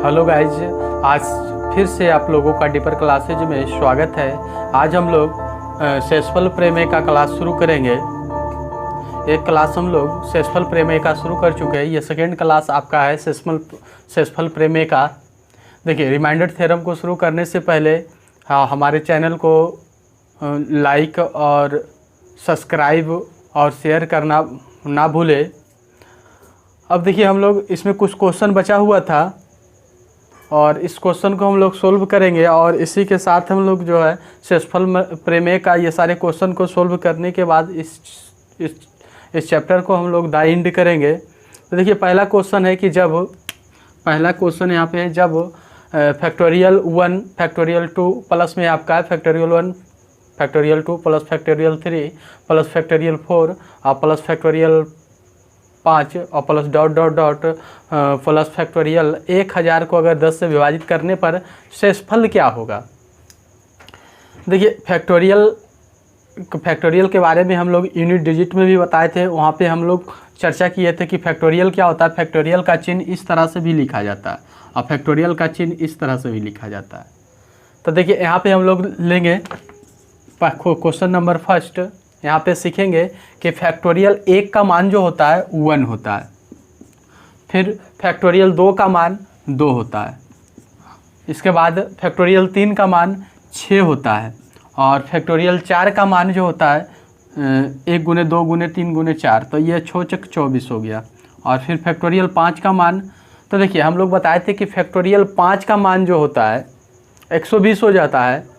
Hello guys, आज फिर से आप लोगों का डीपर क्लासेज में स्वागत है। आज हम लोग सेक्सुअल प्रेमे का क्लास शुरू करेंगे। एक क्लास हम लोग सेक्सुअल प्रेमे का शुरू कर चुके हैं। ये सेकेंड क्लास आपका है सेक्सुअल प्रेमे का। देखिए, रिमाइंडर थ्योरम को शुरू करने से पहले हमारे चैनल को लाइक और सब्सक्राइब और शेयर करना ना भूले। अब देखिए, हम लोग इसमें कुछ क्वेश्चन बचा हुआ था और इस क्वेश्चन को हम लोग सोल्व करेंगे और इसी के साथ हम लोग जो है सेक्सुअल प्रेमे का ये सारे क्वेश्चन को सोल्व करने के बाद इस चैप्टर को हम लोग द एंड करेंगे। तो देखिए, पहला क्वेश्चन है कि पहला क्वेश्चन यहाँ पे है जब फैक्टोरियल 1 फैक्टोरियल 2 प्लस में आपका है factorial 1 factorial 2 plus factorial 3 plus factorial 4 और प्लस फैक्टोरियल 5 और plus dot dot dot plus factorial 1000 को अगर 10 से विभाजित करने पर शेषफल क्या होगा। देखिए, फैक्टोरियल के बारे में हम लोग यूनिट डिजिट में भी बताए थे। वहाँ पे हम लोग चर्चा किए थे कि फैक्टोरियल क्या होता है। फैक्टोरियल का चिन्ह इस तरह से भी लिखा जाता है और फैक्टोरियल का चिन्ह इस तरह से भी लिखा जाता है। तो देखिए, यहाँ पे हम लोग लेंगे क्वेश्चन नंबर फर्स्ट। यहाँ पे सीखेंगे कि फैक्टोरियल 1 का मान जो होता है 1 होता है, फिर फैक्टोरियल 2 का मान 2 होता है, इसके बाद फैक्टोरियल 3 का मान 6 होता है और फैक्टोरियल 4 का मान जो होता है 1 गुने 2 गुने 3 गुने 4, तो ये 6 चक 24 हो गया। और फिर फैक्टोरियल 5 का मान, तो देखिए हम लोग बताए थे कि फैक्टोरियल 5 का मान जो होता है 120 हो जाता है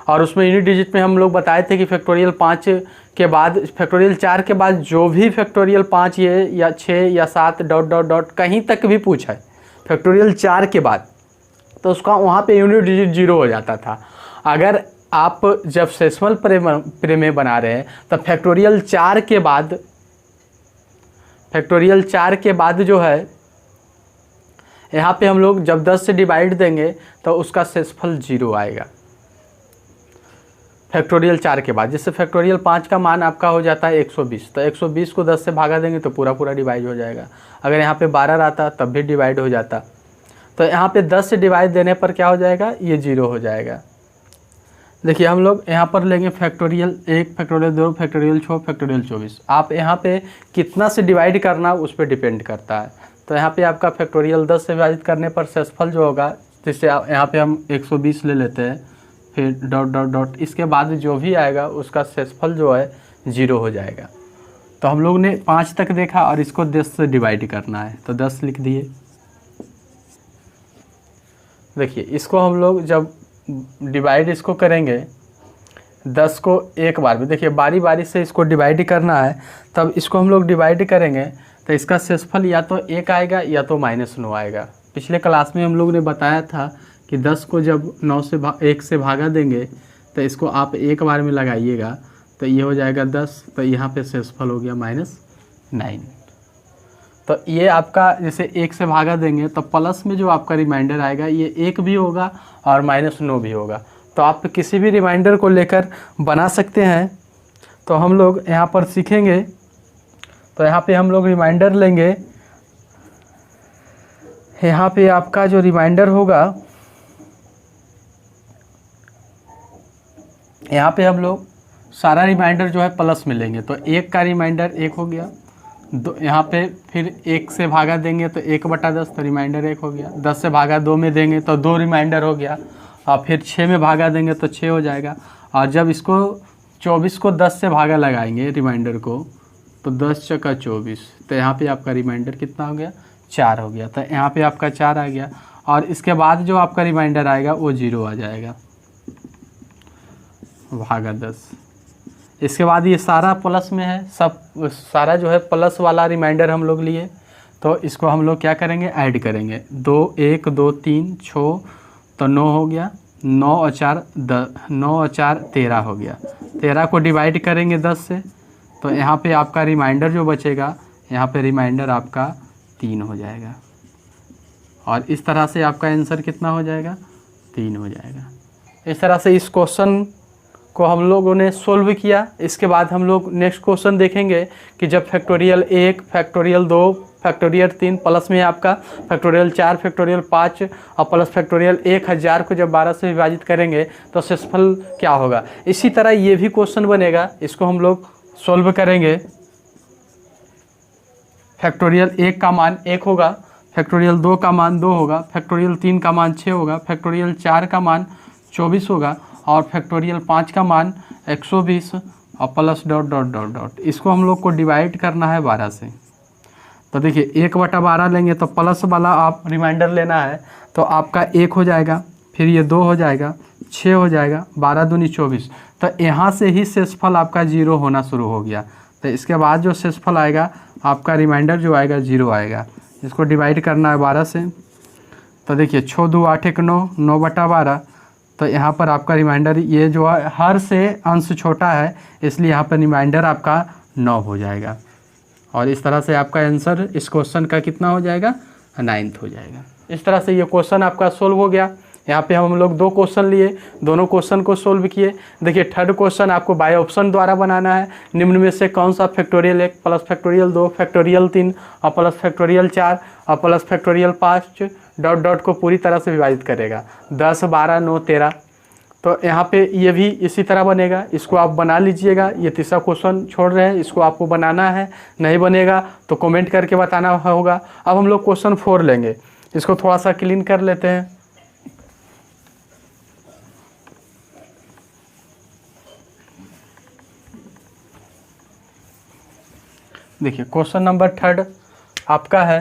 और उसमें यूनिट डिजिट में हम लोग बताए थे कि फैक्टोरियल 5 के बाद फैक्टोरियल 4 के बाद जो भी फैक्टोरियल 5 ये या 6 या 7 डॉट डॉट डॉट कहीं तक भी पूछा है फैक्टोरियल 4 के बाद, तो उसका वहाँ पे यूनिट डिजिट 0 हो जाता था। अगर आप जब सेक्सुअल प्रेमे बना रहे हैं तब फैक्टोरियल 4 के बाद जो है यहाँ पे हम लोग जब 10 से डिवाइड देंगे तो उसका शेषफल 0 आएगा फैक्टोरियल 4 के बाद। जैसे फैक्टोरियल 5 का मान आपका हो जाता है 120, तो 120 को 10 से भागा देंगे तो पूरा डिवाइड हो जाएगा। अगर यहाँ पे 12 रहता तब भी डिवाइड हो जाता, तो यहाँ पे 10 से डिवाइड देने पर क्या हो जाएगा, ये 0 हो जाएगा। देखिए, हम लोग यहाँ पर लेंगे फैक्टोरियल 1 फैक्टोरियल 2 फैक्टोरियल 6 फैक्टोरियल 24। आप यहाँ पे कितना से डिवाइड करना उस पर डिपेंड करता है। तो यहाँ पे आपका फैक्टोरियल 10 से विभाजित करने पर शेषफल जो होगा, जिससे यहाँ पे हम 120 ले लेते हैं, फिर डॉट डॉट डॉट, इसके बाद जो भी आएगा उसका शेषफल जो है 0 हो जाएगा। तो हम लोग ने 5 तक देखा और इसको 10 से डिवाइड करना है, तो 10 लिख दिए। देखिए, इसको हम लोग जब डिवाइड इसको करेंगे 10 को एक बार में, देखिए बारी बारी से इसको डिवाइड करना है, तब इसको हम लोग डिवाइड करेंगे तो इसका शेषफल या तो 1 आएगा या तो -9 आएगा। पिछले क्लास में हम लोग ने बताया था कि 10 को जब 1 से भागा देंगे तो इसको आप एक बार में लगाइएगा तो ये हो जाएगा 10, तो यहाँ पे शेषफल हो गया -9। तो ये आपका जैसे 1 से भागा देंगे तो प्लस में जो आपका रिमाइंडर आएगा ये 1 भी होगा और -9 भी होगा। तो आप किसी भी रिमाइंडर को लेकर बना सकते हैं। तो हम लोग यहाँ पर सीखेंगे, तो यहाँ पे हम लोग रिमाइंडर लेंगे। यहाँ पे आपका जो रिमाइंडर होगा, यहाँ पे हम लोग सारा रिमाइंडर जो है प्लस में लेंगे, तो 1 का रिमाइंडर 1 हो गया। यहाँ पे फिर 1 से भागा देंगे तो 1/10, तो रिमाइंडर 1 हो गया। 10 से भागा 2 में देंगे तो 2 रिमाइंडर हो गया और फिर 6 में भागा देंगे तो 6 हो जाएगा। और जब इसको 24 को 10 से भागा लगाएंगे रिमाइंडर को, तो 10 चका 24, तो यहाँ पे आपका रिमाइंडर कितना हो गया, 4 हो गया। तो यहाँ पे आपका 4 आ गया और इसके बाद जो आपका रिमाइंडर आएगा वो 0 आ जाएगा भागा 10। इसके बाद ये सारा प्लस में है, सब सारा जो है प्लस वाला रिमाइंडर हम लोग लिए, तो इसको हम लोग क्या करेंगे, ऐड करेंगे। 2 1 2 3 6, तो 9 हो गया। 9 और 4 13 हो गया। 13 को डिवाइड करेंगे 10 से, तो यहाँ पे आपका रिमाइंडर जो बचेगा, यहाँ पे रिमाइंडर आपका 3 हो जाएगा। और इस तरह से आपका आंसर कितना हो जाएगा, 3 हो जाएगा। इस तरह से इस क्वेश्चन को हम लोगों ने सोल्व किया। इसके बाद हम लोग नेक्स्ट क्वेश्चन देखेंगे कि जब फैक्टोरियल 1 फैक्टोरियल 2 फैक्टोरियल 3 प्लस में आपका फैक्टोरियल 4 फैक्टोरियल 5 और प्लस फैक्टोरियल 1000 को जब 12 से विभाजित करेंगे तो शेषफल क्या होगा। इसी तरह ये भी क्वेश्चन बनेगा, इसको हम लोग सोल्व करेंगे। फैक्टोरियल 1 का मान 1 होगा, फैक्टोरियल 2 का मान 2 होगा, फैक्टोरियल 3 का मान 6 होगा, फैक्टोरियल 4 का मान 24 होगा और फैक्टोरियल 5 का मान 120 और plus dot dot dot dot. इसको हम लोग को डिवाइड करना है 12 से। तो देखिए 1/12 लेंगे तो प्लस वाला आप रिमाइंडर लेना है, तो आपका 1 हो जाएगा, फिर ये 2 हो जाएगा, 6 हो जाएगा, 12 दूनी 24। तो यहाँ से ही शेषफल आपका 0 होना शुरू हो गया। तो इसके बाद जो शेषफल आएगा आपका रिमाइंडर जो आएगा 0 आएगा। इसको डिवाइड करना है 12 से। तो देखिए 6 2 8 1 9, 9/12। तो यहाँ पर आपका रिमाइंडर ये जो है हर से अंश छोटा है, इसलिए यहाँ पर रिमाइंडर आपका 9 हो जाएगा। और इस तरह से आपका आंसर इस क्वेश्चन का कितना हो जाएगा, 9th हो जाएगा। इस तरह से ये क्वेश्चन आपका सोल्व हो गया। यहाँ पे हम लोग 2 क्वेश्चन लिए, दोनों क्वेश्चन को सोल्व किए। देखिए थर्ड क्वेश्चन आपको बाय ऑप्शन द्वारा बनाना है। निम्न में से कौन सा फैक्टोरियल 1 प्लस फैक्टोरियल 2 फैक्टोरियल 3 और प्लस फैक्टोरियल 4 और प्लस फैक्टोरियल 5 डॉट डॉट को पूरी तरह से विभाजित करेगा। 10 12 9 13। तो यहाँ पे ये भी इसी तरह बनेगा, इसको आप बना लीजिएगा। ये तीसरा क्वेश्चन छोड़ रहे हैं, इसको आपको बनाना है। नहीं बनेगा तो कमेंट करके बताना होगा। अब हम लोग क्वेश्चन 4 लेंगे, इसको थोड़ा सा क्लीन कर लेते हैं। देखिए क्वेश्चन नंबर 3 आपका है,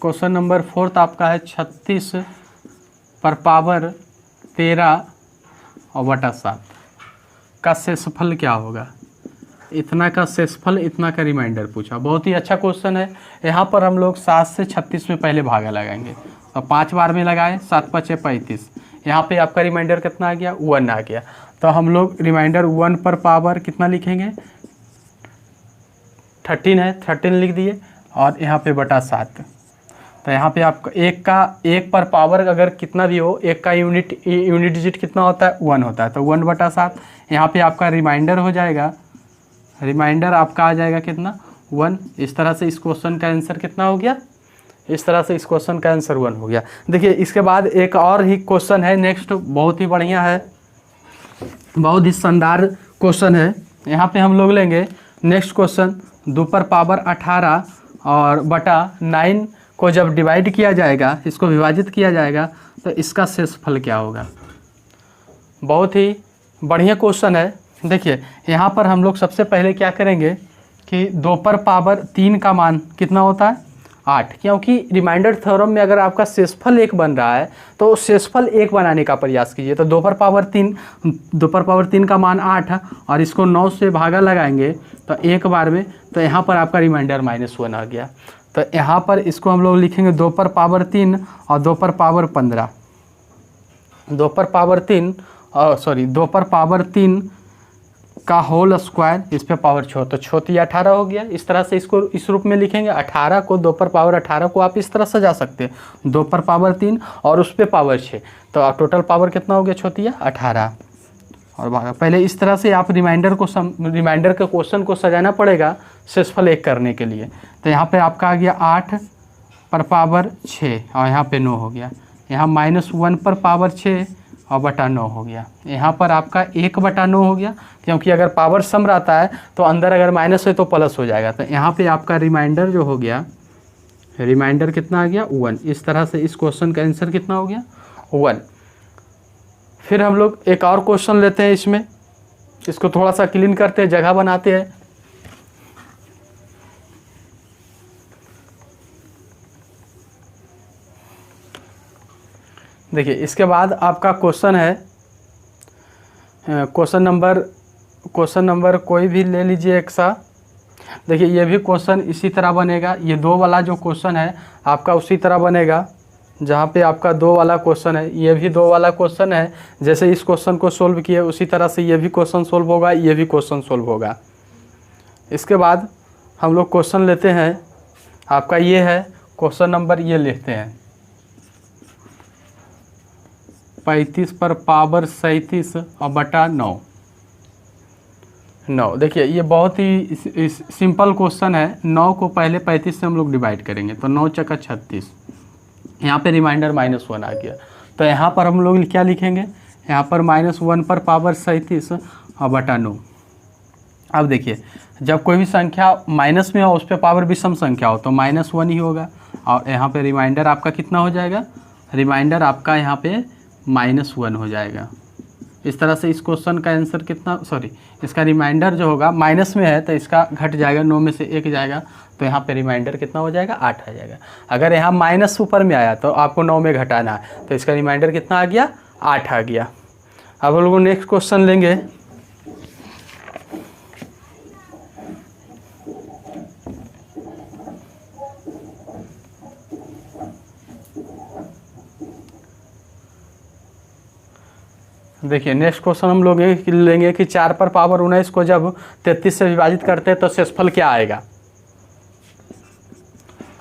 क्वेश्चन नंबर 4 आपका है 36 पर पावर 13 और बटा 7 का शेषफल क्या होगा। इतना का शेषफल, इतना का रिमाइंडर पूछा। बहुत ही अच्छा क्वेश्चन है। यहाँ पर हम लोग 7 से 36 में पहले भागा लगाएंगे। तो 5 बार में लगाए, 7 5 35। यहाँ पे आपका रिमाइंडर कितना आ गया, 1 आ गया। तो हम लोग रिमाइंडर 1 पर पावर कितना लिखेंगे, 13 है, 13 लिख दिए और यहाँ पे बटा 7। तो यहाँ पे आपका 1 पर पावर अगर कितना भी हो, 1 का यूनिट डिजिट कितना होता है, 1 होता है। तो 1/7 यहाँ पे आपका रिमाइंडर हो जाएगा। रिमाइंडर आपका आ जाएगा कितना, 1। इस तरह से इस क्वेश्चन का आंसर कितना हो गया, इस तरह से इस क्वेश्चन का आंसर 1 हो गया। देखिए इसके बाद एक और ही क्वेश्चन है नेक्स्ट, बहुत ही बढ़िया है, बहुत ही शानदार क्वेश्चन है। यहाँ पे हम लोग लेंगे नेक्स्ट क्वेश्चन, 2 पर पावर 18 और बटा 9 को जब डिवाइड किया जाएगा, इसको विभाजित किया जाएगा, तो इसका शेषफल क्या होगा। बहुत ही बढ़िया क्वेश्चन है। देखिए यहाँ पर हम लोग सबसे पहले क्या करेंगे कि 2 पर पावर 3 का मान कितना होता है, 8। क्योंकि रिमाइंडर थ्योरम में अगर आपका शेषफल 1 बन रहा है तो शेषफल 1 बनाने का प्रयास कीजिए। तो 2 पर पावर 3 का मान 8 और इसको 9 से भागा लगाएंगे तो एक बार में, तो यहाँ पर आपका रिमाइंडर -1 आ गया। तो यहाँ पर इसको हम लोग लिखेंगे 2 पर पावर 3 और 2 पर पावर 15। 2 पर पावर 3 का होल स्क्वायर, इस पे पावर 6, तो 6 18 हो गया। इस तरह से इसको इस रूप में लिखेंगे। 18 को 2 पर पावर 18 को आप इस तरह सजा सकते हैं, 2 पर पावर 3 और उस पे पावर 6, तो टोटल पावर कितना हो गया, 6 18 और भागा। पहले इस तरह से आप रिमाइंडर के क्वेश्चन को सजाना पड़ेगा शेषफल 1 करने के लिए। तो यहाँ पे आपका आ गया 8 पर पावर 6 और यहाँ पे 9 हो गया। यहाँ -1 पर पावर 6 और बटा 9 हो गया। यहाँ पर आपका 1/9 हो गया, क्योंकि अगर पावर सम रहता है तो अंदर अगर माइनस है तो प्लस हो जाएगा। तो यहाँ पे आपका रिमाइंडर जो हो गया, रिमाइंडर कितना आ गया, 1। इस तरह से इस क्वेश्चन का आंसर कितना हो गया, 1। फिर हम लोग एक और क्वेश्चन लेते हैं, इसमें इसको थोड़ा सा क्लीन करते हैं, जगह बनाते हैं। देखिए इसके बाद आपका क्वेश्चन है क्वेश्चन नंबर कोई भी ले लीजिए एक सा। देखिए ये भी क्वेश्चन इसी तरह बनेगा। ये 2 वाला जो क्वेश्चन है आपका उसी तरह बनेगा, जहाँ पे आपका 2 वाला क्वेश्चन है, ये भी 2 वाला क्वेश्चन है। जैसे इस क्वेश्चन को सोल्व किए उसी तरह से ये भी क्वेश्चन सोल्व होगा, ये भी क्वेश्चन सोल्व होगा। इसके बाद हम लोग क्वेश्चन लेते हैं, आपका ये है क्वेश्चन नंबर, ये लेते हैं 35 पर पावर 37 और बटा 9। 9। देखिए ये बहुत ही सिंपल क्वेश्चन है। 9 को पहले 35 से हम लोग डिवाइड करेंगे तो 9 चक्का 36, यहाँ पे रिमाइंडर -1 आ गया। तो यहाँ पर हम लोग क्या लिखेंगे, यहाँ पर -1 पर पावर 37 और बटा 9। अब देखिए जब कोई भी संख्या माइनस में हो उस पर पावर विषम संख्या हो तो -1 ही होगा। और यहाँ पे रिमाइंडर आपका कितना हो जाएगा, रिमाइंडर आपका यहाँ पे -1 हो जाएगा। इस तरह से इस क्वेश्चन का आंसर कितना, सॉरी इसका रिमाइंडर जो होगा माइनस में है तो इसका घट जाएगा, 9 में से 1 जाएगा तो यहाँ पे रिमाइंडर कितना हो जाएगा, 8 आ जाएगा। अगर यहाँ माइनस ऊपर में आया तो आपको 9 में घटाना है तो इसका रिमाइंडर कितना आ गया, 8 आ गया। अब हम लोग नेक्स्ट क्वेश्चन लेंगे। देखिए नेक्स्ट क्वेश्चन हम लोग लेंगे कि 4 पर पावर 19 को जब 33 से विभाजित करते हैं तो शेषफल क्या आएगा।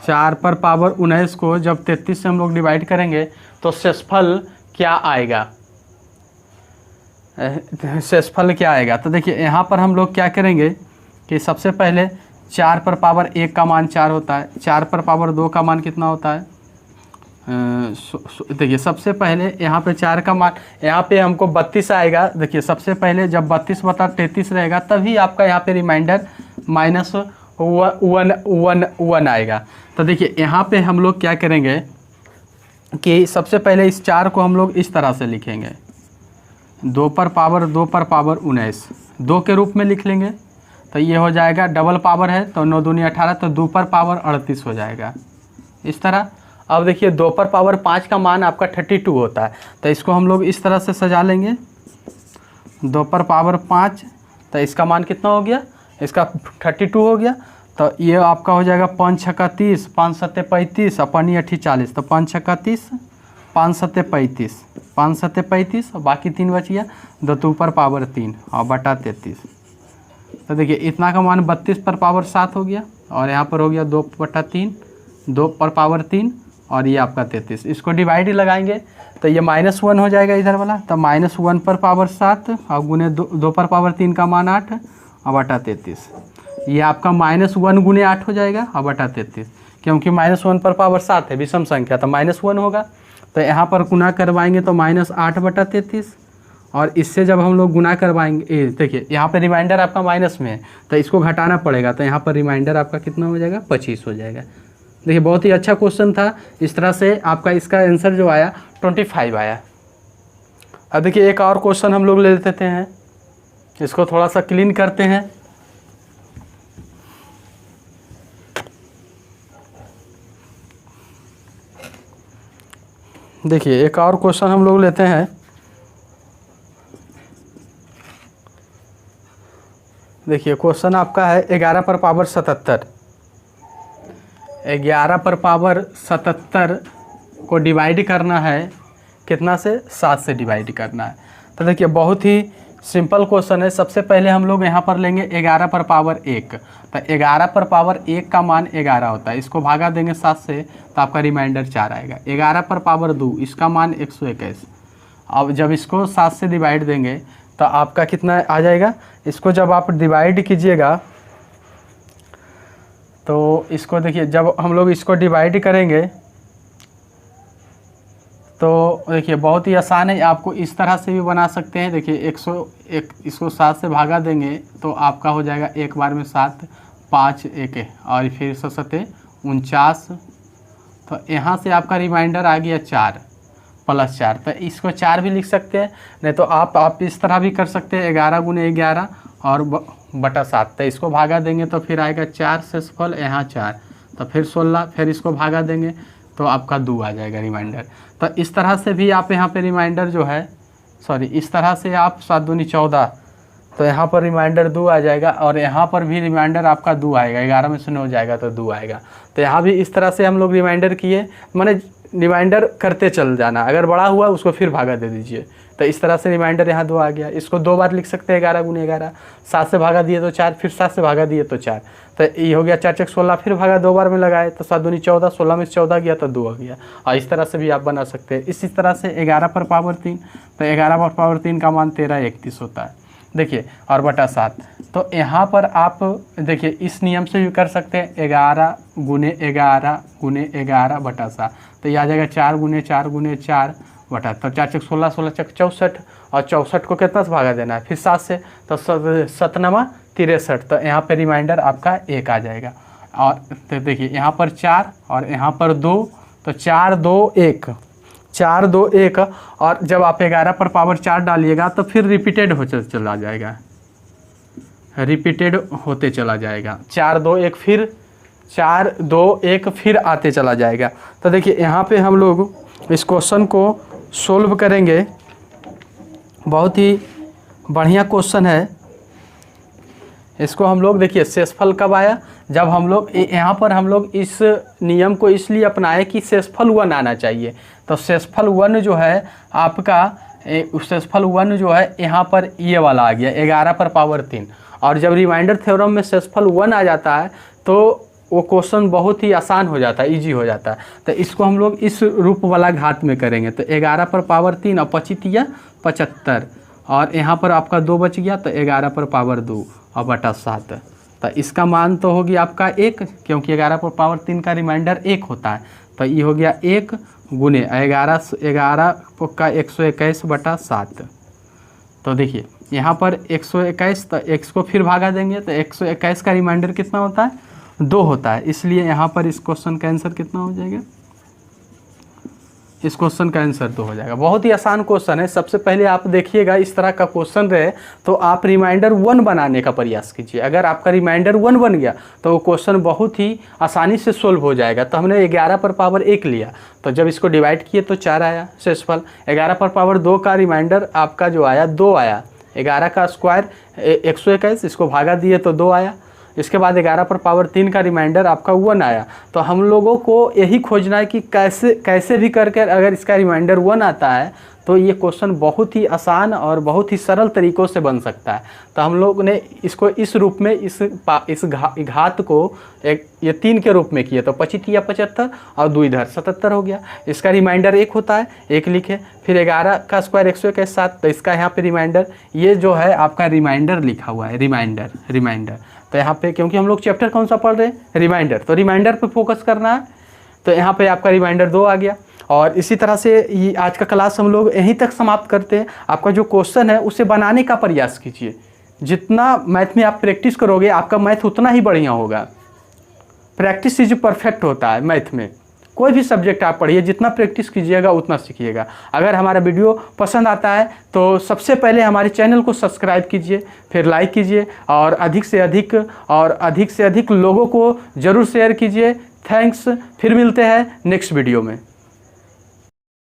4 पर पावर 19 को जब 33 से हम लोग डिवाइड करेंगे तो शेषफल क्या आएगा, शेषफल क्या आएगा। तो देखिए यहाँ पर हम लोग क्या करेंगे कि सबसे पहले 4 पर पावर 1 का मान 4 होता है, 4 पर पावर 2 का मान कितना होता है, देखिए सबसे पहले यहाँ पे 4 का मान, यहाँ पे हमको 32 आएगा। देखिए सबसे पहले जब 32 बटा 33 रहेगा तभी आपका यहाँ पे रिमाइंडर -1 आएगा। तो देखिए यहाँ पे हम लोग क्या करेंगे कि सबसे पहले इस 4 को हम लोग इस तरह से लिखेंगे, 2 पर पावर 19 2 के रूप में लिख लेंगे। तो ये हो जाएगा डबल पावर है तो 9 दूनी 18, तो 2 पर पावर 38 हो जाएगा इस तरह। अब देखिए 2 पर पावर 5 का मान आपका 32 होता है तो इसको हम लोग इस तरह से सजा लेंगे, 2 पर पावर 5 तो इसका मान कितना हो गया, इसका 32 हो गया। तो ये आपका हो जाएगा 5 छक्का 30, 5 सत्ते 35 और 5 अठी 40, तो 5 छक्का 30, 5 सत्ते 35, 5 सत्ते 35 और बाकी 3 बच गया, 2 पर पावर 3 और बटा 33। तो देखिए इतना का मान 32 पर पावर 7 हो गया और यहाँ पर हो गया 2 बटा 3, 2 पर पावर 3 और ये आपका 33। इसको डिवाइड ही लगाएंगे तो ये -1 हो जाएगा इधर वाला, तो -1 पर पावर 7 और गुने 2 पर पावर 3 का मान 8 और बटा 33। ये आपका -1 गुने 8 हो जाएगा और बटा 33, क्योंकि -1 पर पावर 7 है विषम संख्या तो -1 होगा। तो यहाँ पर गुना करवाएंगे तो -8 बटा 33 और इससे जब हम लोग गुना करवाएंगे, देखिए यहाँ पर रिमाइंडर आपका माइनस में है तो इसको घटाना पड़ेगा, तो यहाँ पर रिमाइंडर आपका कितना हो जाएगा, 25 हो जाएगा। देखिए बहुत ही अच्छा क्वेश्चन था। इस तरह से आपका इसका आंसर जो आया 25 आया। अब देखिए एक और क्वेश्चन हम लोग ले लेते हैं, इसको थोड़ा सा क्लीन करते हैं। देखिए एक और क्वेश्चन हम लोग लेते हैं। देखिए क्वेश्चन आपका है 11 पर पावर 77, 11 पर पावर 77 को डिवाइड करना है कितना से, 7 से डिवाइड करना है। तो देखिए बहुत ही सिंपल क्वेश्चन है। सबसे पहले हम लोग यहाँ पर लेंगे 11 पर पावर 1, तो 11 पर पावर 1 का मान 11 होता है, इसको भागा देंगे 7 से तो आपका रिमाइंडर 4 आएगा। 11 पर पावर 2 इसका मान 121, अब जब इसको 7 से डिवाइड देंगे तो आपका कितना आ जाएगा। इसको जब आप डिवाइड कीजिएगा तो इसको देखिए जब हम लोग इसको डिवाइड करेंगे तो देखिए बहुत ही आसान है, आपको इस तरह से भी बना सकते हैं। देखिए 101 इसको 7 से भागा देंगे तो आपका हो जाएगा एक बार में 7, 5 1 और फिर 7 49, तो यहाँ से आपका रिमाइंडर आ गया 4 + 4। तो इसको 4 भी लिख सकते हैं, नहीं तो आप इस तरह भी कर सकते हैं 11 गुने 11 और बटा 7, तो इसको भागा देंगे तो फिर आएगा 4 शेषफल, यहाँ 4 तो फिर 16, फिर इसको भागा देंगे तो आपका 2 आ जाएगा रिमाइंडर। तो इस तरह से भी आप यहाँ पे रिमाइंडर जो है, सॉरी इस तरह से आप 7 दूनी 14, तो यहाँ पर रिमाइंडर 2 आ जाएगा और यहाँ पर भी रिमाइंडर आपका 2 आएगा, 11 में से 9 जाएगा तो 2 आएगा। तो यहाँ भी इस तरह से हम लोग रिमाइंडर किए, माने रिमाइंडर करते चल जाना, अगर बड़ा हुआ उसको फिर भागा दे दीजिए। तो इस तरह से रिमाइंडर यहाँ 2 आ गया। इसको 2 बार लिख सकते हैं 11 गुने 11, 7 से भागा दिए तो 4, फिर 7 से भागा दिए तो 4, तो ये हो गया 4 × 16, फिर भागा 2 बार में लगाए तो 7 दूनी 14, 16 में से 14 गया तो 2 हो गया। और इस तरह से भी आप बना सकते हैं। इसी तरह से 11 पर पावर 3, तो 11 पर पावर 3 का मान 13 31 होता है। देखिए और बटा 7। तो यहाँ पर आप देखिए इस नियम से भी कर सकते हैं 11 गुने 11 गुने 11 बटा 7। तो ये आ जाएगा 4 गुने 4 गुने 4 बटा, तो 4 चक 16 16 चक 64 और 64 को कितना से भागा देना है फिर 7 से, तो 7 9 63। तो यहाँ पे रिमाइंडर आपका 1 आ जाएगा। और तो देखिए यहाँ पर 4 और यहाँ पर 2, तो 4 2 1 4 2 1। और जब आप 11 पर पावर 4 डालिएगा तो फिर रिपीटेड हो चला जाएगा, रिपीटेड होते चला जाएगा। 4 2 1 फिर 4 2 1 फिर आते चला जाएगा। तो देखिए यहाँ पे हम लोग इस क्वेश्चन को सोल्व करेंगे। बहुत ही बढ़िया क्वेश्चन है। इसको हम लोग देखिए शेषफल कब आया, जब हम लोग यहाँ पर हम लोग इस नियम को इसलिए अपनाए कि शेषफल 1 आना चाहिए। तो शेषफल 1 जो है आपका, शेषफल 1 जो है यहाँ पर ये वाला आ गया 11 पर पावर 3। और जब रिमाइंडर थ्योरम में शेषफल 1 आ जाता है तो वो क्वेश्चन बहुत ही आसान हो जाता है, इजी हो जाता है। तो इसको हम लोग इस रूप वाला घात में करेंगे। तो 11 पर पावर 3 और 25 75, और यहाँ पर आपका 2 बच गया, तो 11 पर पावर 2 और बटा 7। तो इसका मान तो होगी आपका 1, क्योंकि 11 पर पावर 3 का रिमाइंडर 1 होता है। तो ये हो गया 1 गुने 11 का 121 बटा 7। तो देखिए यहाँ पर 121, तो x को फिर भागा देंगे, तो 121 का रिमाइंडर कितना होता है 2 होता है। इसलिए यहाँ पर इस क्वेश्चन का आंसर कितना हो जाएगा, इस क्वेश्चन का आंसर 2 हो जाएगा। बहुत ही आसान क्वेश्चन है। सबसे पहले आप देखिएगा इस तरह का क्वेश्चन रहे तो आप रिमाइंडर 1 बनाने का प्रयास कीजिए। अगर आपका रिमाइंडर 1 बन गया तो वो क्वेश्चन बहुत ही आसानी से सोल्व हो जाएगा। तो हमने 11 पर पावर 1 लिया, तो जब इसको डिवाइड किए तो 4 आया शेषफल। 11 पर पावर 2 का रिमाइंडर आपका जो आया 2 आया। 11 का स्क्वायर 121, इसको भागा दिए तो 2 आया। इसके बाद 11 पर पावर 3 का रिमाइंडर आपका 1 आया। तो हम लोगों को यही खोजना है कि कैसे भी करके अगर इसका रिमाइंडर 1 आता है तो ये क्वेश्चन बहुत ही आसान और बहुत ही सरल तरीक़ों से बन सकता है। तो हम लोग ने इसको इस रूप में इस घात को ये 3 के रूप में किए, तो 25 या 75 और 2 इधर 77 हो गया। इसका रिमाइंडर 1 होता है, 1 लिखे। फिर 11 का स्क्वायर 121 7, तो इसका यहाँ पे रिमाइंडर, ये जो है आपका रिमाइंडर लिखा हुआ है, रिमाइंडर। तो यहाँ पे क्योंकि हम लोग चैप्टर कौन सा पढ़ रहे हैं, रिमाइंडर, तो रिमाइंडर पे फोकस करना है। तो यहाँ पे आपका रिमाइंडर 2 आ गया। और इसी तरह से ये आज का क्लास हम लोग यहीं तक समाप्त करते हैं। आपका जो क्वेश्चन है उसे बनाने का प्रयास कीजिए। जितना मैथ में आप प्रैक्टिस करोगे आपका मैथ उतना ही बढ़िया होगा। प्रैक्टिस इज परफेक्ट होता है मैथ में। कोई भी सब्जेक्ट आप पढ़िए, जितना प्रैक्टिस कीजिएगा उतना सीखिएगा। अगर हमारा वीडियो पसंद आता है तो सबसे पहले हमारे चैनल को सब्सक्राइब कीजिए, फिर लाइक कीजिए और अधिक से अधिक लोगों को ज़रूर शेयर कीजिए। थैंक्स। फिर मिलते हैं नेक्स्ट वीडियो में।